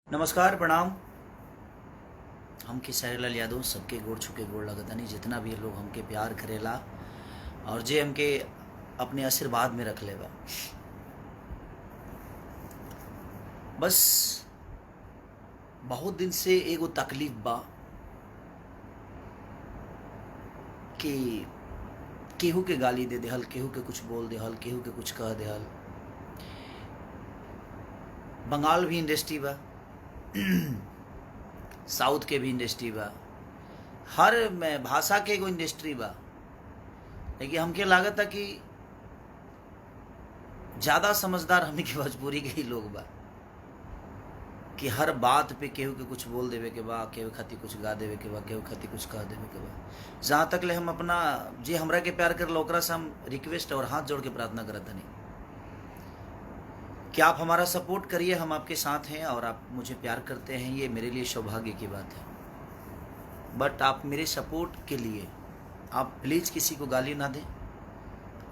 नमस्कार प्रणाम। हम खेसारी लाल यादव सबके गोड़ छुके गोड़ लगतनी जितना भी लोग हमके प्यार करेला और जे हमके अपने आशीर्वाद में रख लेबा। बस बहुत दिन से एगो तकलीफ बा कि केहू के गाली दे देहल, केहू के कुछ बोल देहल, केहू के कुछ कह देहल। बंगाल भी इंडस्ट्री बा, साउथ के भी इंडस्ट्री बा, हर में भाषा के एगो इंडस्ट्री बा। लेकिन हमके लागत है कि ज़्यादा समझदार हमनी के भोजपुरी के ही लोग बा कि हर बात पे केहू के कुछ बोल देवे के बा, केहू खातिर कुछ गा देवे के बा, केहू खातिर कुछ कह देवे के बा। जहाँ तक ले हम अपना जे हमरा के प्यार कर ओकरा से हम रिक्वेस्ट और हाथ जोड़ के प्रार्थना करत हनी कि आप हमारा सपोर्ट करिए। हम आपके साथ हैं और आप मुझे प्यार करते हैं, ये मेरे लिए सौभाग्य की बात है। बट आप मेरे सपोर्ट के लिए आप प्लीज़ किसी को गाली ना दें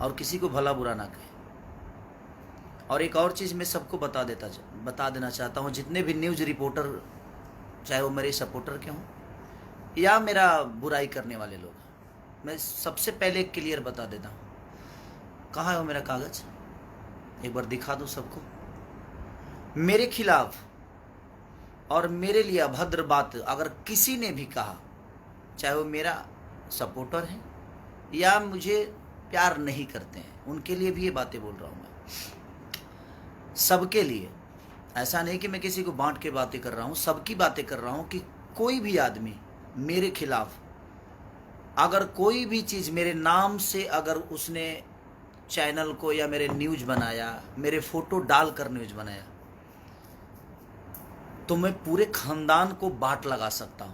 और किसी को भला बुरा ना कहें। और एक और चीज़ मैं सबको बता देना चाहता हूँ, जितने भी न्यूज़ रिपोर्टर, चाहे वो मेरे सपोर्टर के हों या मेरा बुराई करने वाले लोग, मैं सबसे पहले क्लियर बता देता हूँ। कहाँ है वो मेरा कागज़? एक बार दिखा दो सबको। मेरे खिलाफ और मेरे लिए अभद्र बात अगर किसी ने भी कहा, चाहे वो मेरा सपोर्टर है या मुझे प्यार नहीं करते हैं, उनके लिए भी ये बातें बोल रहा हूँ मैं, सबके लिए। ऐसा नहीं कि मैं किसी को बांट के बातें कर रहा हूँ, सबकी बातें कर रहा हूँ कि कोई भी आदमी मेरे खिलाफ अगर कोई भी चीज़ मेरे नाम से अगर उसने चैनल को या मेरे न्यूज़ बनाया, मेरे फोटो डालकर न्यूज़ बनाया, तो मैं पूरे खानदान को बाट लगा सकता हूं।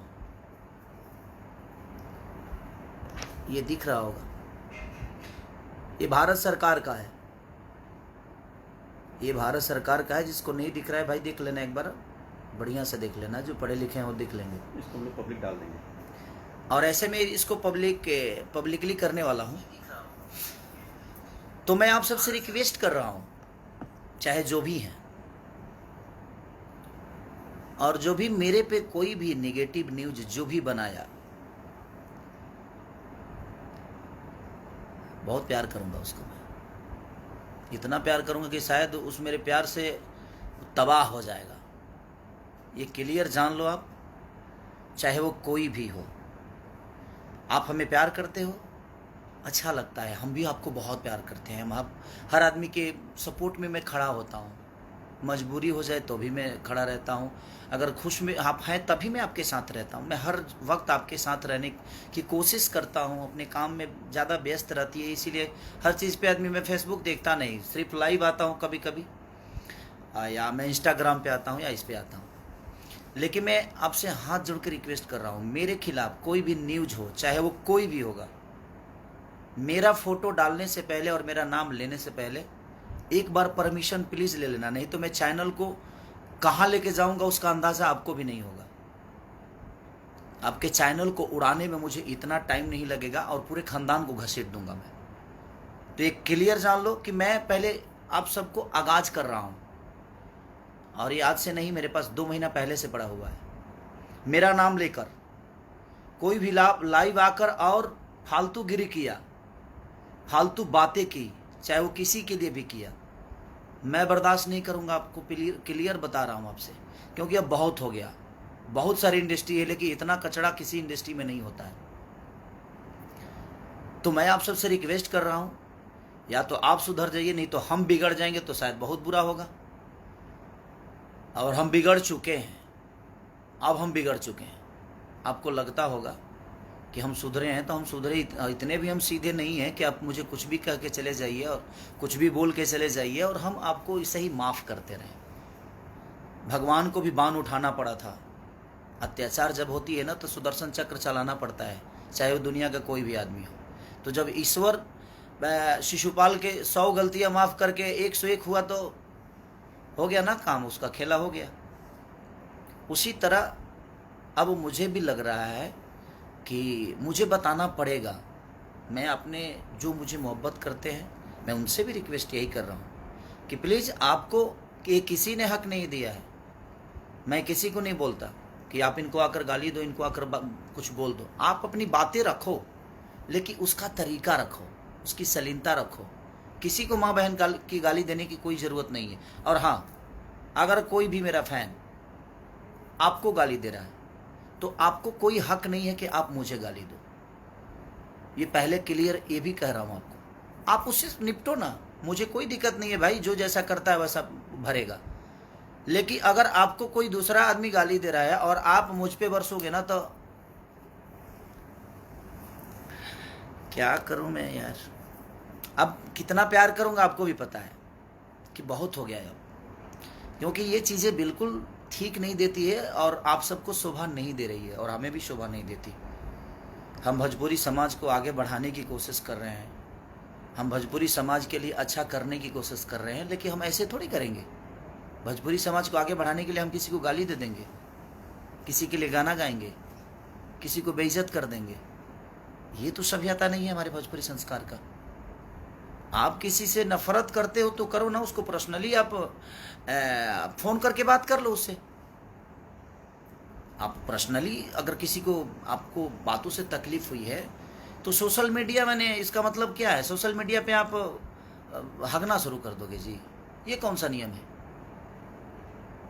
ये दिख रहा होगा, ये भारत सरकार का है, ये भारत सरकार का है। जिसको नहीं दिख रहा है भाई देख लेना, एक बार बढ़िया से देख लेना, जो पढ़े लिखे हैं वो देख लेंगे। इसको हम लोग पब्लिक डाल देंगे और ऐसे में इसको पब्लिकली करने वाला हूं। तो मैं आप सबसे रिक्वेस्ट कर रहा हूं, चाहे जो भी हैं, और जो भी मेरे पे कोई भी नेगेटिव न्यूज़ जो भी बनाया, बहुत प्यार करूंगा उसको। मैं इतना प्यार करूंगा कि शायद उस मेरे प्यार से तबाह हो जाएगा। ये क्लियर जान लो आप, चाहे वो कोई भी हो। आप हमें प्यार करते हो, अच्छा लगता है, हम भी आपको बहुत प्यार करते हैं। हम हर आदमी के सपोर्ट में मैं खड़ा होता हूँ, मजबूरी हो जाए तो भी मैं खड़ा रहता हूँ। अगर खुश में आप हैं तभी मैं आपके साथ रहता हूँ। मैं हर वक्त आपके साथ रहने की कोशिश करता हूँ। अपने काम में ज़्यादा व्यस्त रहती है, इसीलिए हर चीज़ पे आदमी, मैं फेसबुक देखता नहीं, सिर्फ लाइव आता हूँ कभी कभी, या मैं इंस्टाग्राम पे आता हूँ या इस पे आता हूँ। लेकिन मैं आपसे हाथ जोड़ के रिक्वेस्ट कर रहा हूँ, मेरे खिलाफ कोई भी न्यूज़ हो, चाहे वो कोई भी होगा, मेरा फोटो डालने से पहले और मेरा नाम लेने से पहले एक बार परमिशन प्लीज़ ले लेना, नहीं तो मैं चैनल को कहाँ लेके जाऊंगा उसका अंदाज़ा आपको भी नहीं होगा। आपके चैनल को उड़ाने में मुझे इतना टाइम नहीं लगेगा और पूरे खानदान को घसीट दूंगा मैं। तो एक क्लियर जान लो कि मैं पहले आप सबको आगाज कर रहा हूँ, और ये आज से नहीं, मेरे पास 2 महीना पहले से पड़ा हुआ है। मेरा नाम लेकर कोई भी लाइव आकर और फालतू गिरी किया, फालतू बातें की, चाहे वो किसी के लिए भी किया, मैं बर्दाश्त नहीं करूंगा। आपको क्लियर बता रहा हूं आपसे, क्योंकि अब बहुत हो गया। बहुत सारी इंडस्ट्री है, लेकिन इतना कचरा किसी इंडस्ट्री में नहीं होता है। तो मैं आप सबसे रिक्वेस्ट कर रहा हूं, या तो आप सुधर जाइए, नहीं तो हम बिगड़ जाएंगे तो शायद बहुत बुरा होगा। और हम बिगड़ चुके हैं, अब हम बिगड़ चुके हैं। आपको लगता होगा कि हम सुधरे हैं, तो हम सुधरे इतने भी हम सीधे नहीं हैं कि आप मुझे कुछ भी कह के चले जाइए और कुछ भी बोल के चले जाइए और हम आपको इसे ही माफ़ करते रहें। भगवान को भी बाण उठाना पड़ा था। अत्याचार जब होती है ना, तो सुदर्शन चक्र चलाना पड़ता है, चाहे वो दुनिया का कोई भी आदमी हो। तो जब ईश्वर शिशुपाल के 100 गलतियाँ माफ़ करके 101 हुआ, तो हो गया ना काम, उसका खेला हो गया। उसी तरह अब मुझे भी लग रहा है कि मुझे बताना पड़ेगा। मैं अपने जो मुझे मोहब्बत करते हैं, मैं उनसे भी रिक्वेस्ट यही कर रहा हूँ कि प्लीज़, आपको कि किसी ने हक नहीं दिया है मैं किसी को नहीं बोलता कि आप इनको आकर गाली दो, इनको आकर कुछ बोल दो। आप अपनी बातें रखो, लेकिन उसका तरीका रखो, उसकी सलीनता रखो। किसी को माँ बहन की गाली देने की कोई ज़रूरत नहीं है। और हाँ, अगर कोई भी मेरा फैन आपको गाली दे रहा है तो आपको कोई हक नहीं है कि आप मुझे गाली दो। ये पहले क्लियर ये भी कह रहा हूँ आपको। आप उससे निपटो ना, मुझे कोई दिक्कत नहीं है भाई, जो जैसा करता है वैसा भरेगा। लेकिन अगर आपको कोई दूसरा आदमी गाली दे रहा है और आप मुझ पे बरसोगे ना, तो क्या करूं मैं यार। अब कितना प्यार करूंगा आपको भी पता है कि बहुत हो गया है अब, क्योंकि ये चीज़ें बिल्कुल ठीक नहीं देती है और आप सबको शोभा नहीं दे रही है और हमें भी शोभा नहीं देती। हम भोजपुरी समाज को आगे बढ़ाने की कोशिश कर रहे हैं, हम भोजपुरी समाज के लिए अच्छा करने की कोशिश कर रहे हैं, लेकिन हम ऐसे थोड़ी करेंगे। भोजपुरी समाज को आगे बढ़ाने के लिए हम किसी को गाली दे देंगे, किसी के लिए गाना गाएंगे, किसी को बेइज्जत कर देंगे? ये तो सभ्यता नहीं है हमारे भोजपुरी संस्कार का। आप किसी से नफरत करते हो तो करो ना, उसको पर्सनली आप फोन करके बात कर लो उससे। आप पर्सनली अगर किसी को, आपको बातों से तकलीफ हुई है तो सोशल मीडिया, मैंने इसका मतलब क्या है, सोशल मीडिया पे आप हगना शुरू कर दोगे जी? ये कौन सा नियम है?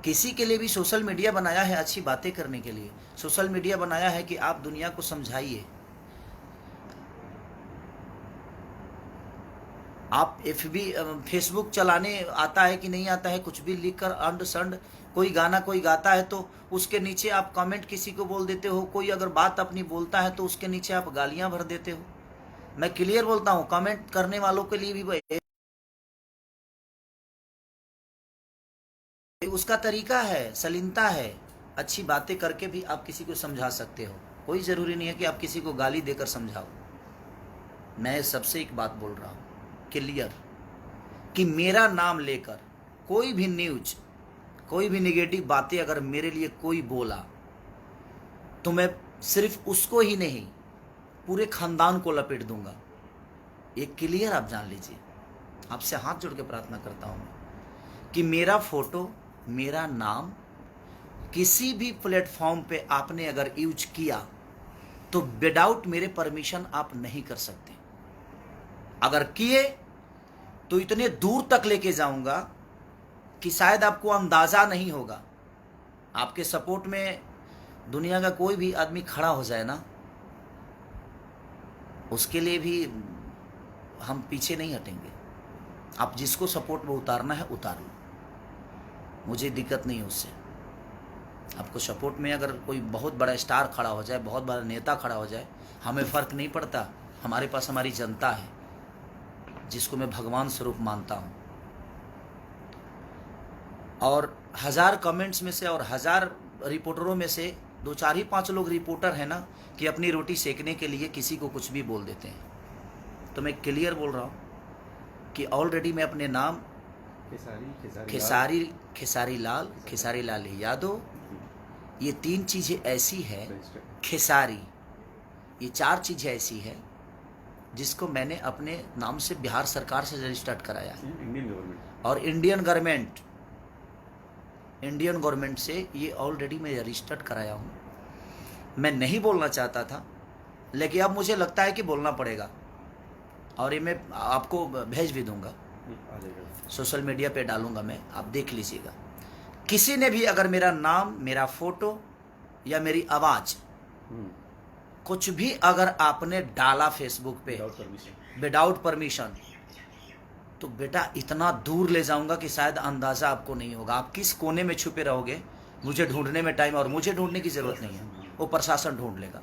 किसी के लिए भी सोशल मीडिया बनाया है अच्छी बातें करने के लिए, सोशल मीडिया बनाया है कि आप दुनिया को समझाइए। आप फेसबुक चलाने आता है कि नहीं आता है, कुछ भी लिख कर अंड संड, कोई गाना कोई गाता है तो उसके नीचे आप कमेंट किसी को बोल देते हो, कोई अगर बात अपनी बोलता है तो उसके नीचे आप गालियां भर देते हो। मैं क्लियर बोलता हूँ, कमेंट करने वालों के लिए भी उसका तरीका है, सलीनता है। अच्छी बातें करके भी आप किसी को समझा सकते हो, कोई ज़रूरी नहीं है कि आप किसी को गाली देकर समझाओ। मैं सबसे एक बात बोल रहा हूँ क्लियर, कि मेरा नाम लेकर कोई भी न्यूज, कोई भी नेगेटिव बातें अगर मेरे लिए कोई बोला तो मैं सिर्फ उसको ही नहीं, पूरे खानदान को लपेट दूंगा। ये क्लियर आप जान लीजिए। आपसे हाथ जोड़ के प्रार्थना करता हूँ कि मेरा फोटो, मेरा नाम किसी भी प्लेटफॉर्म पे आपने अगर यूज किया तो विदाउट मेरे परमिशन आप नहीं कर सकते। अगर किए तो इतने दूर तक लेके जाऊंगा कि शायद आपको अंदाजा नहीं होगा। आपके सपोर्ट में दुनिया का कोई भी आदमी खड़ा हो जाए ना, उसके लिए भी हम पीछे नहीं हटेंगे। आप जिसको सपोर्ट में उतारना है उतार लो, मुझे दिक्कत नहीं है उससे। आपको सपोर्ट में अगर कोई बहुत बड़ा स्टार खड़ा हो जाए, बहुत बड़ा नेता खड़ा हो जाए, हमें फ़र्क नहीं पड़ता। हमारे पास हमारी जनता है जिसको मैं भगवान स्वरूप मानता हूँ। और 1000 कमेंट्स में से और 1000 रिपोर्टरों में से 2, 4 ही 5 लोग रिपोर्टर हैं ना, कि अपनी रोटी सेकने के लिए किसी को कुछ भी बोल देते हैं। तो मैं क्लियर बोल रहा हूँ कि ऑलरेडी मैं अपने नाम खेसारी लाल यादव, ये 3 चीज़ें ऐसी है, खेसारी, ये 4 चीज़ें ऐसी है जिसको मैंने अपने नाम से बिहार सरकार से रजिस्टर्ड कराया है, और इंडियन गवर्नमेंट से ये ऑलरेडी मैं रजिस्टर्ड कराया हूँ। मैं नहीं बोलना चाहता था, लेकिन अब मुझे लगता है कि बोलना पड़ेगा, और ये मैं आपको भेज भी दूंगा, सोशल मीडिया पे डालूंगा मैं, आप देख लीजिएगा। किसी ने भी अगर मेरा नाम, मेरा फोटो या मेरी आवाज़ कुछ भी अगर आपने डाला फेसबुक पे विदाउट परमिशन, तो बेटा इतना दूर ले जाऊंगा कि शायद अंदाज़ा आपको नहीं होगा। आप किस कोने में छुपे रहोगे, मुझे ढूंढने में टाइम, और मुझे ढूंढने की ज़रूरत नहीं है, वो प्रशासन ढूंढ लेगा।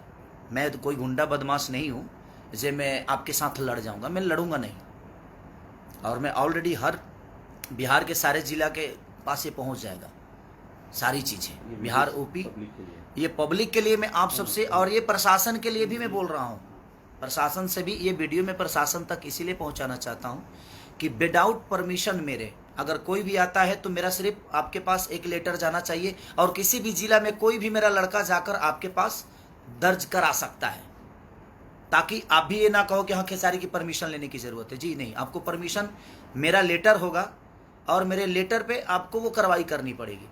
मैं तो कोई गुंडा बदमाश नहीं हूँ जे मैं आपके साथ लड़ जाऊंगा, मैं लड़ूंगा नहीं। और मैं ऑलरेडी हर बिहार के सारे ज़िला के पास ये पहुँच जाएगा सारी चीज़ें, बिहार, यूपी। ये पब्लिक के लिए मैं आप सबसे, और ये प्रशासन के लिए भी मैं बोल रहा हूँ, प्रशासन से भी ये वीडियो में प्रशासन तक इसीलिए पहुँचाना चाहता हूँ कि विदाउट परमिशन मेरे अगर कोई भी आता है तो मेरा सिर्फ आपके पास एक लेटर जाना चाहिए, और किसी भी जिला में कोई भी मेरा लड़का जाकर आपके पास दर्ज करा सकता है, ताकि आप भी ये ना कहो कि हाँ खेसारी की परमिशन लेने की ज़रूरत है। जी नहीं, आपको परमिशन, मेरा लेटर होगा और मेरे लेटर पे आपको वो कार्रवाई करनी पड़ेगी।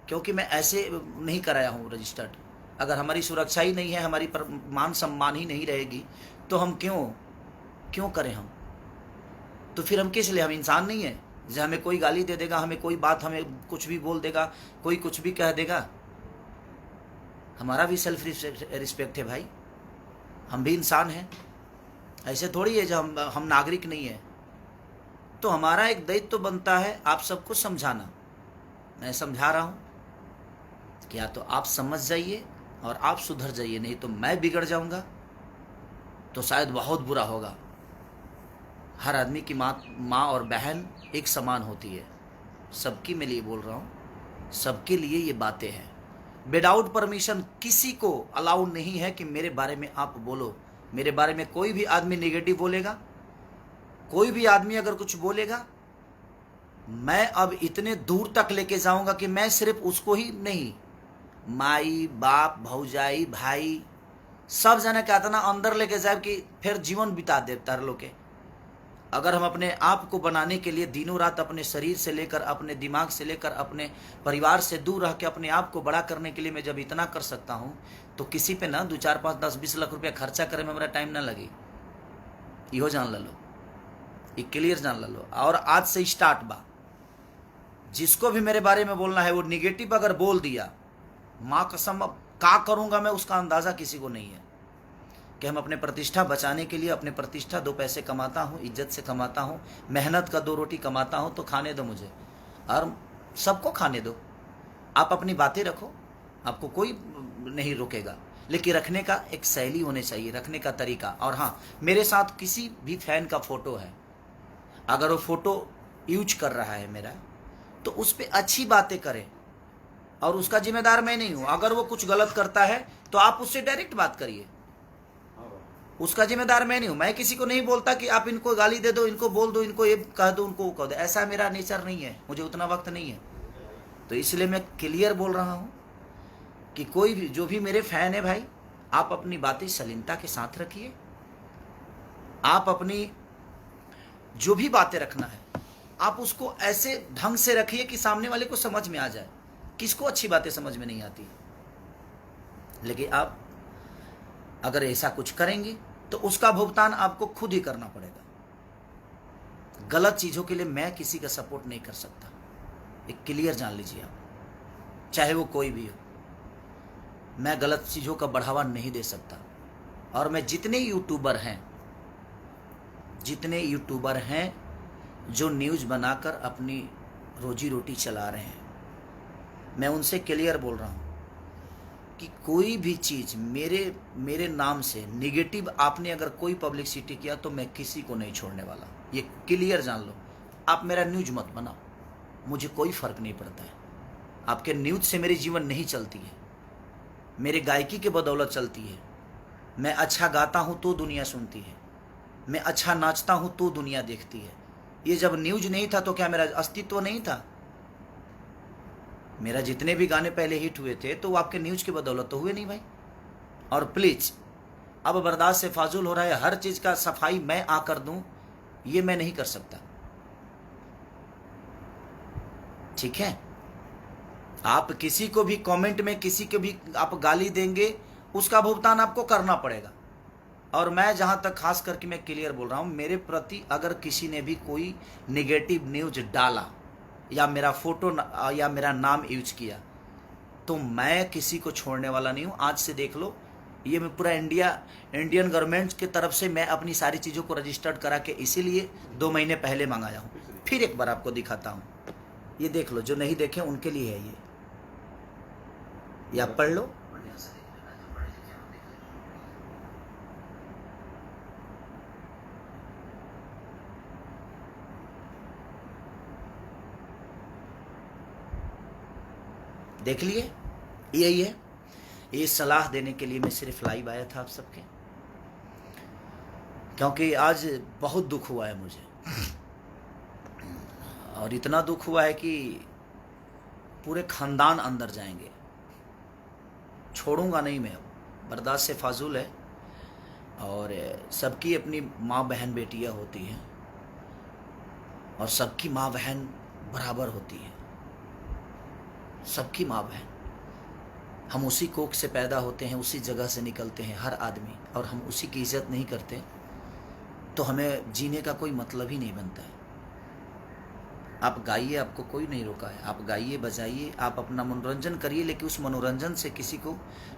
क्योंकि मैं ऐसे नहीं कराया हूँ रजिस्टर्ड। अगर हमारी सुरक्षा ही नहीं है, हमारी मान सम्मान ही नहीं रहेगी, तो हम क्यों करें हम? तो फिर हम किस लिए? हम इंसान नहीं है? जैसे हमें कोई गाली दे देगा, हमें कोई बात, हमें कुछ भी बोल देगा, कोई कुछ भी कह देगा, हमारा भी सेल्फ रिस्पेक्ट है भाई, हम भी इंसान हैं। ऐसे थोड़ी है जब हम नागरिक नहीं है। तो हमारा एक दायित्व तो बनता है आप सबको समझाना। मैं समझा रहा हूँ कि या तो आप समझ जाइए और आप सुधर जाइए, नहीं तो मैं बिगड़ जाऊंगा तो शायद बहुत बुरा होगा। हर आदमी की माँ और बहन एक समान होती है, सबकी मैं लिए बोल रहा हूँ, सबके लिए ये बातें हैं। विदाउट परमिशन किसी को अलाउ नहीं है कि मेरे बारे में आप बोलो। मेरे बारे में कोई भी आदमी नेगेटिव बोलेगा, कोई भी आदमी अगर कुछ बोलेगा, मैं अब इतने दूर तक लेके जाऊंगा कि मैं सिर्फ उसको ही नहीं, माई बाप भौजाई भाई सब जना क्या था ना अंदर लेके जाए कि फिर जीवन बिता दे तार लोग के। अगर हम अपने आप को बनाने के लिए दिनों रात अपने शरीर से लेकर, अपने दिमाग से लेकर, अपने परिवार से दूर रह के अपने आप को बड़ा करने के लिए मैं जब इतना कर सकता हूँ, तो किसी पे ना 2 4 5 10 20 लाख रुपया खर्चा करे में मेरा टाइम ना लगे। इहो जान लो, ये क्लियर जान लो। और आज से स्टार्ट बा, जिसको भी मेरे बारे में बोलना है वो निगेटिव अगर बोल दिया, माँ कसम अब क्या करूँगा मैं उसका अंदाज़ा किसी को नहीं है। कि हम अपने प्रतिष्ठा बचाने के लिए, अपने प्रतिष्ठा 2 पैसे कमाता हूँ, इज्जत से कमाता हूँ, मेहनत का 2 रोटी कमाता हूँ, तो खाने दो मुझे और सबको खाने दो। आप अपनी बातें रखो, आपको कोई नहीं रोकेगा, लेकिन रखने का एक शैली होनी चाहिए, रखने का तरीका। और हाँ, मेरे साथ किसी भी फैन का फ़ोटो है, अगर वो फ़ोटो यूज कर रहा है मेरा, तो उस पर अच्छी बातें करें और उसका जिम्मेदार मैं नहीं हूँ। अगर वो कुछ गलत करता है तो आप उससे डायरेक्ट बात करिए, उसका जिम्मेदार मैं नहीं हूं। मैं किसी को नहीं बोलता कि आप इनको गाली दे दो, इनको बोल दो, इनको ये कह दो, उनको वो कह दो। ऐसा मेरा नेचर नहीं है, मुझे उतना वक्त नहीं है। तो इसलिए मैं क्लियर बोल रहा हूं कि कोई भी जो भी मेरे फैन है भाई, आप अपनी बातें शालीनता के साथ रखिए। आप अपनी जो भी बातें रखना है आप उसको ऐसे ढंग से रखिए कि सामने वाले को समझ में आ जाए। किसको अच्छी बातें समझ में नहीं आती, लेकिन आप अगर ऐसा कुछ करेंगे तो उसका भुगतान आपको खुद ही करना पड़ेगा। गलत चीज़ों के लिए मैं किसी का सपोर्ट नहीं कर सकता, एक क्लियर जान लीजिए आप, चाहे वो कोई भी हो। मैं गलत चीज़ों का बढ़ावा नहीं दे सकता। और मैं जितने यूट्यूबर हैं जो न्यूज़ बनाकर अपनी रोजी रोटी चला रहे हैं, मैं उनसे क्लियर बोल रहा हूँ कि कोई भी चीज़ मेरे नाम से नेगेटिव आपने अगर कोई पब्लिसिटी किया तो मैं किसी को नहीं छोड़ने वाला, ये क्लियर जान लो। आप मेरा न्यूज़ मत बनाओ, मुझे कोई फ़र्क नहीं पड़ता है। आपके न्यूज़ से मेरी जीवन नहीं चलती है, मेरे गायकी के बदौलत चलती है। मैं अच्छा गाता हूँ तो दुनिया सुनती है, मैं अच्छा नाचता हूँ तो दुनिया देखती है। ये जब न्यूज़ नहीं था तो क्या मेरा अस्तित्व नहीं था? मेरा जितने भी गाने पहले हिट हुए थे तो वो आपके न्यूज़ की बदौलत तो हुए नहीं भाई। और प्लीज़, अब बर्दाश्त से फाजुल हो रहा है, हर चीज़ का सफाई मैं आकर दूं, ये मैं नहीं कर सकता, ठीक है? आप किसी को भी कमेंट में किसी को भी आप गाली देंगे, उसका भुगतान आपको करना पड़ेगा। और मैं जहाँ तक खास करके मैं क्लियर बोल रहा हूँ, मेरे प्रति अगर किसी ने भी कोई निगेटिव न्यूज़ डाला या मेरा फोटो या मेरा नाम यूज किया, तो मैं किसी को छोड़ने वाला नहीं हूँ। आज से देख लो, ये मैं पूरा इंडियन गवर्नमेंट की तरफ से मैं अपनी सारी चीज़ों को रजिस्टर्ड करा के इसीलिए 2 महीने पहले मंगाया हूँ। फिर एक बार आपको दिखाता हूँ, ये देख लो, जो नहीं देखे उनके लिए है ये आप पढ़ लो। देख लिए, यही है। ये सलाह देने के लिए मैं सिर्फ लाइव आया था आप सबके, क्योंकि आज बहुत दुख हुआ है मुझे, और इतना दुख हुआ है कि पूरे खानदान अंदर जाएंगे, छोड़ूंगा नहीं मैं। अब बर्दाश्त से फाजुल है, और सबकी अपनी माँ बहन बेटियाँ होती हैं, और सबकी माँ बहन बराबर होती है। सबकी माँ बहन। हम उसी कोख से पैदा होते हैं, उसी जगह से निकलते हैं हर आदमी, और हम उसी की इज्जत नहीं करते तो हमें जीने का कोई मतलब ही नहीं बनता है। आप गाइए, आपको कोई नहीं रोका है, आप गाइए बजाइए, आप अपना मनोरंजन करिए, लेकिन उस मनोरंजन से किसी को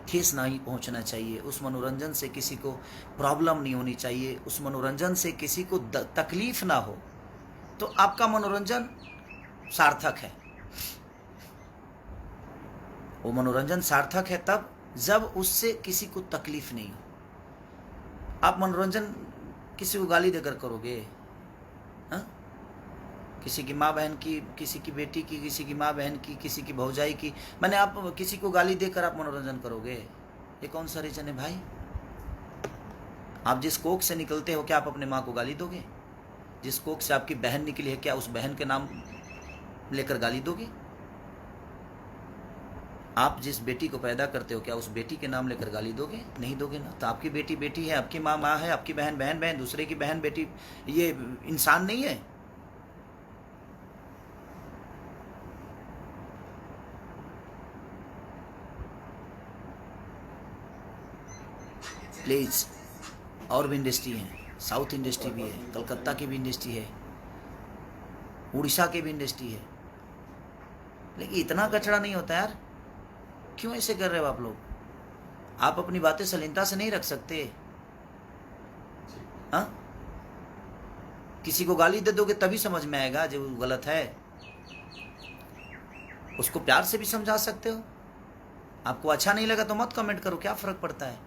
ठेस ना ही पहुंचना चाहिए, उस मनोरंजन से किसी को प्रॉब्लम नहीं होनी चाहिए, उस मनोरंजन से किसी को तकलीफ ना हो, तो आपका मनोरंजन सार्थक है। वो मनोरंजन सार्थक है तब जब उससे किसी को तकलीफ नहीं हो। आप मनोरंजन किसी को गाली देकर करोगे, हाँ? किसी की माँ बहन की, किसी की बेटी की, किसी की माँ बहन की, किसी की भौजाई की, मैंने आप किसी को गाली देकर आप मनोरंजन करोगे? ये कौन सा रीजन है भाई? आप जिस कोख से निकलते हो, क्या आप अपने माँ को गाली दोगे? जिस कोख से आपकी बहन निकली है, क्या उस बहन के नाम लेकर गाली दोगे? आप जिस बेटी को पैदा करते हो, क्या उस बेटी के नाम लेकर गाली दोगे? नहीं दोगे ना। तो आपकी बेटी बेटी है, आपकी माँ माँ है, आपकी बहन बहन बहन, दूसरे की बहन बेटी ये इंसान नहीं है। प्लीज, और भी इंडस्ट्री है, साउथ इंडस्ट्री भी है, कलकत्ता की भी इंडस्ट्री है, उड़ीसा की भी इंडस्ट्री है, लेकिन इतना कचरा नहीं होता यार। क्यों ऐसे कर रहे हो आप लोग? आप अपनी बातें सलीनता से नहीं रख सकते? हाँ, किसी को गाली दे दोगे तभी समझ में आएगा जो गलत है। उसको प्यार से भी समझा सकते हो। आपको अच्छा नहीं लगा तो मत कमेंट करो, क्या फर्क पड़ता है?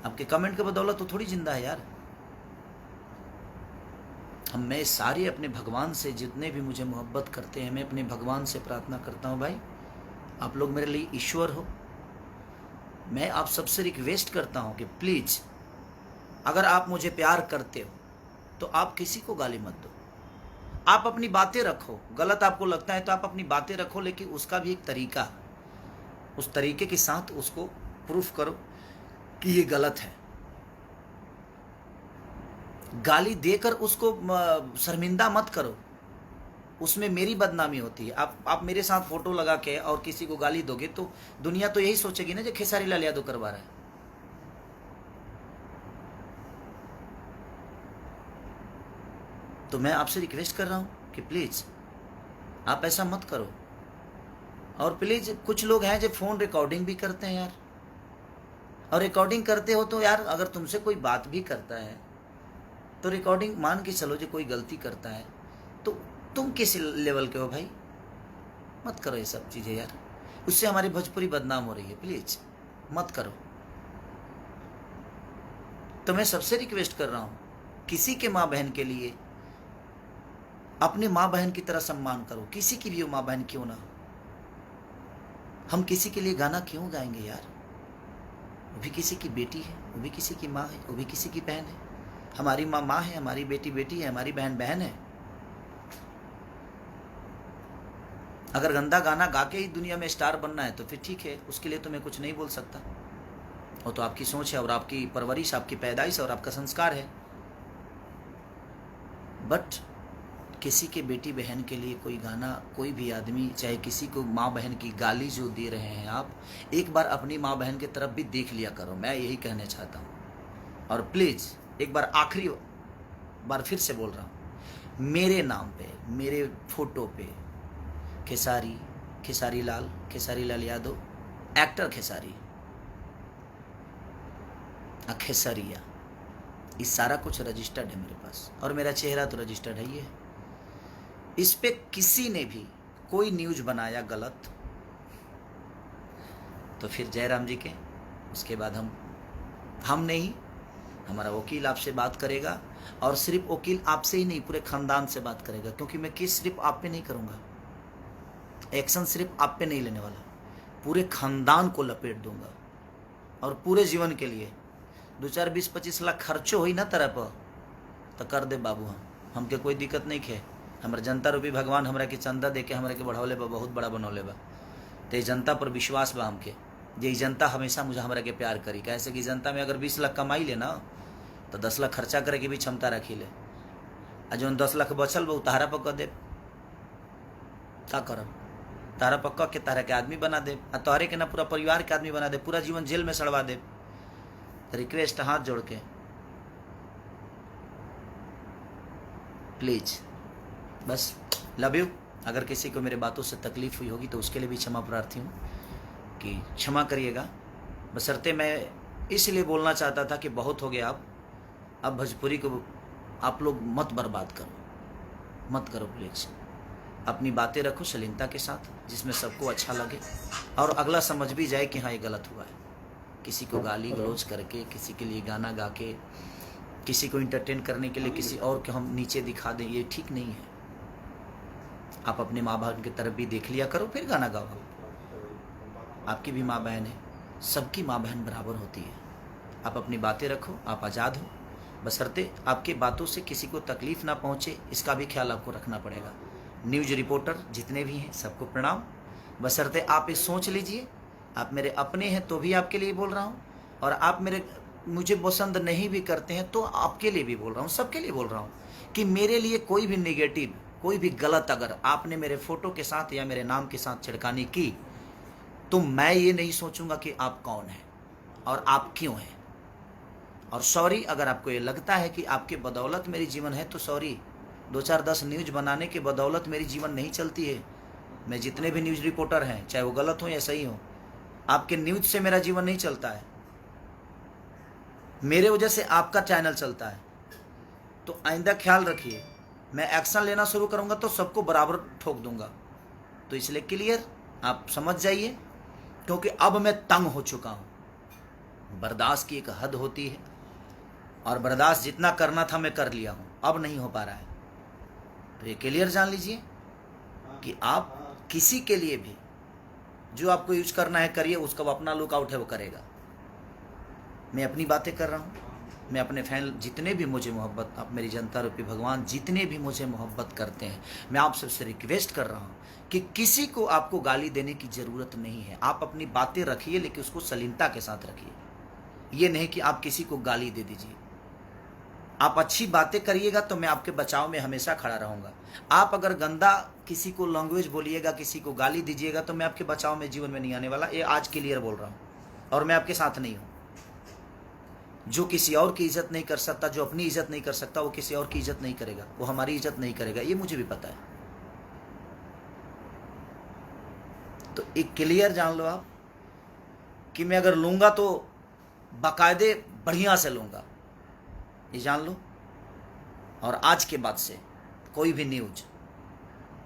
आपके कमेंट के बदौलत तो थोड़ी जिंदा है यार। मैं सारे अपने भगवान से, जितने भी मुझे मोहब्बत करते हैं, मैं अपने भगवान से प्रार्थना करता हूँ, भाई आप लोग मेरे लिए ईश्वर हो। मैं आप सबसे रिक्वेस्ट करता हूँ कि प्लीज, अगर आप मुझे प्यार करते हो तो आप किसी को गाली मत दो। आप अपनी बातें रखो, गलत आपको लगता है तो आप अपनी बातें रखो, लेकिन उसका भी एक तरीका, उस तरीके के साथ उसको प्रूफ करो कि ये गलत है। गाली देकर उसको शर्मिंदा मत करो, उसमें मेरी बदनामी होती है। आप मेरे साथ फोटो लगा के और किसी को गाली दोगे तो दुनिया तो यही सोचेगी ना जो खेसारी लाल यादव करवा रहा है। तो मैं आपसे रिक्वेस्ट कर रहा हूं कि प्लीज आप ऐसा मत करो। और प्लीज, कुछ लोग हैं जो फोन रिकॉर्डिंग भी करते हैं यार, और रिकॉर्डिंग करते हो तो यार, अगर तुमसे कोई बात भी करता है तो रिकॉर्डिंग मान के चलो, जो कोई गलती करता है तो तुम किस लेवल के हो भाई? मत करो ये सब चीज़ें यार, उससे हमारी भोजपुरी बदनाम हो रही है। प्लीज मत करो। तो मैं सबसे रिक्वेस्ट कर रहा हूँ, किसी के माँ बहन के लिए अपने माँ बहन की तरह सम्मान करो, किसी की भी वो माँ बहन क्यों ना हो। हम किसी के लिए गाना क्यों गाएंगे यार? वो भी किसी की बेटी है, वो भी किसी की माँ है, वो भी किसी की बहन है। हमारी माँ माँ है, हमारी बेटी बेटी है, हमारी बहन बहन है। अगर गंदा गाना गा के ही दुनिया में स्टार बनना है तो फिर ठीक है, उसके लिए तो मैं कुछ नहीं बोल सकता। वो तो आपकी सोच है और आपकी परवरिश, आपकी पैदाइश और आपका संस्कार है। बट किसी के बेटी बहन के लिए कोई गाना, कोई भी आदमी, चाहे किसी को माँ बहन की गाली जो दे रहे हैं आप, एक बार अपनी माँ बहन की तरफ भी देख लिया करो। मैं यही कहना चाहता हूँ। और प्लीज़ एक बार, आखिरी बार फिर से बोल रहा हूँ, मेरे नाम पे, मेरे फोटो पे खेसारी लाल यादव, एक्टर खेसारी, खेसरिया, इस सारा कुछ रजिस्टर्ड है मेरे पास, और मेरा चेहरा तो रजिस्टर्ड है। ये इस पे किसी ने भी कोई न्यूज बनाया गलत तो फिर जयराम जी के, उसके बाद हम नहीं, हमारा वकील आपसे बात करेगा, और सिर्फ वकील आपसे ही नहीं, पूरे खानदान से बात करेगा। क्योंकि मैं केस सिर्फ आप पे नहीं करूँगा, एक्शन सिर्फ आप पे नहीं लेने वाला, पूरे खानदान को लपेट दूंगा। और पूरे जीवन के लिए 2, 4, 20, 25 लाख खर्चो हुई ना तरह पर तो कर दे बाबू। हमके कोई दिक्कत नहीं खे। हमारे जनता रूपी भगवान हमरा के चंदा दे के हमरा के बढ़ौले बा, बहुत बड़ा बनौले बा। तो ये जनता पर विश्वास बा हमके, ये जनता हमेशा मुझे हमरा के प्यार करी। कैसे कि जनता में अगर 20 लाख कमाई ले ना तो 10 लाख खर्चा करे की भी क्षमता रखी ले, आ जो 10 लाख बचल बा उतारा पर कर दे, क्या करब? तारा पक्का के तारा के आदमी बना दे, तोहरे के ना पूरा परिवार के आदमी बना दे, पूरा जीवन जेल में सड़वा दे। रिक्वेस्ट हाथ जोड़ के प्लीज, बस लव यू। अगर किसी को मेरे बातों से तकलीफ हुई होगी तो उसके लिए भी क्षमा प्रार्थी हूँ कि क्षमा करिएगा। बशर्ते मैं इसलिए बोलना चाहता था कि बहुत हो गया, अब भोजपुरी को आप लोग मत बर्बाद करो, मत करो प्लीज। अपनी बातें रखो शालीनता के साथ, जिसमें सबको अच्छा लगे और अगला समझ भी जाए कि हाँ ये गलत हुआ है। किसी को गाली गलौज करके, किसी के लिए गाना गा के, किसी को इंटरटेन करने के लिए किसी और को हम नीचे दिखा दें, ये ठीक नहीं है। आप अपने माँ बाप की तरफ भी देख लिया करो, फिर गाना गाओ। आपकी भी माँ बहन है, सबकी माँ बहन बराबर होती है। आप अपनी बातें रखो, आप आज़ाद हो, बशर्ते आपकी बातों से किसी को तकलीफ़ ना पहुँचे, इसका भी ख्याल आपको रखना पड़ेगा। न्यूज़ रिपोर्टर जितने भी हैं सबको प्रणाम। बशर्ते आप ये सोच लीजिए, आप मेरे अपने हैं तो भी आपके लिए बोल रहा हूँ, और आप मुझे पसंद नहीं भी करते हैं तो आपके लिए भी बोल रहा हूँ, सबके लिए बोल रहा हूँ कि मेरे लिए कोई भी नेगेटिव, कोई भी गलत अगर आपने मेरे फ़ोटो के साथ या मेरे नाम के साथ छिड़कानी की तो मैं ये नहीं सोचूंगा कि आप कौन हैं और आप क्यों हैं। और सॉरी, अगर आपको ये लगता है कि आपके बदौलत मेरी जीवन है तो सॉरी, 2-4-10 न्यूज़ बनाने के बदौलत मेरी जीवन नहीं चलती है। मैं जितने भी न्यूज़ रिपोर्टर हैं, चाहे वो गलत हो या सही हो, आपके न्यूज़ से मेरा जीवन नहीं चलता है, मेरे वजह से आपका चैनल चलता है। तो आइंदा ख्याल रखिए, मैं एक्शन लेना शुरू करूंगा तो सबको बराबर ठोक दूंगा। तो इसलिए क्लियर आप समझ जाइए, क्योंकि अब मैं तंग हो चुका हूं। बर्दाश्त की एक हद होती है, और बर्दाश्त जितना करना था मैं कर लिया हूं, अब नहीं हो पा रहा है। तो ये क्लियर जान लीजिए कि आप किसी के लिए भी जो आपको यूज करना है करिए, उसका वो अपना लुकआउट है वो करेगा। मैं अपनी बातें कर रहा हूँ, मैं अपने फैन जितने भी मुझे मोहब्बत, आप मेरी जनता रूपी भगवान जितने भी मुझे मोहब्बत करते हैं, मैं आप सबसे रिक्वेस्ट कर रहा हूँ कि किसी को आपको गाली देने की ज़रूरत नहीं है। आप अपनी बातें रखिए, लेकिन उसको शालीनता के साथ रखिए। ये नहीं कि आप किसी को गाली दे दीजिए। आप अच्छी बातें करिएगा तो मैं आपके बचाव में हमेशा खड़ा रहूँगा। आप अगर गंदा किसी को लैंग्वेज बोलिएगा, किसी को गाली दीजिएगा, तो मैं आपके बचाव में जीवन में नहीं आने वाला। ये आज क्लियर बोल रहा हूँ, और मैं आपके साथ नहीं हूँ। जो किसी और की इज्जत नहीं कर सकता, जो अपनी इज्जत नहीं कर सकता, वो किसी और की इज्जत नहीं करेगा, वो हमारी इज्जत नहीं करेगा, ये मुझे भी पता है। तो एक क्लियर जान लो आप कि मैं अगर लूँगा तो बाकायदे बढ़िया से लूँगा, ये जान लो। और आज के बाद से कोई भी न्यूज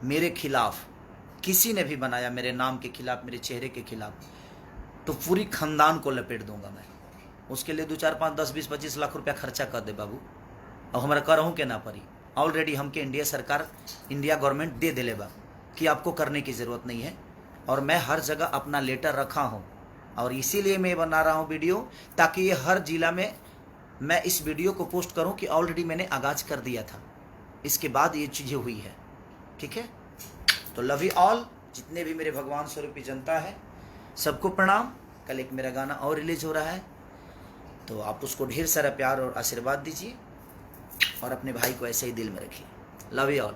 मेरे खिलाफ किसी ने भी बनाया, मेरे नाम के खिलाफ, मेरे चेहरे के खिलाफ, तो पूरी खानदान को लपेट दूंगा मैं। उसके लिए 2, 4, 5, 10, 20, 25 लाख रुपया खर्चा कर दे बाबू, और हमारा करहूँ के ना पड़ी। ऑलरेडी हमके इंडिया सरकार, इंडिया गवर्नमेंट दे दिले बा कि आपको करने की ज़रूरत नहीं है। और मैं हर जगह अपना लेटर रखा हूँ, और इसीलिए मैं बना रहा हूँ वीडियो, ताकि ये हर जिला में मैं इस वीडियो को पोस्ट करूं कि ऑलरेडी मैंने आगाज कर दिया था, इसके बाद ये चीज़ें हुई है। ठीक है, तो लव यू ऑल, जितने भी मेरे भगवान स्वरूपी जनता है सबको प्रणाम। कल एक मेरा गाना और रिलीज हो रहा है, तो आप उसको ढेर सारा प्यार और आशीर्वाद दीजिए, और अपने भाई को ऐसे ही दिल में रखिए। Love you all.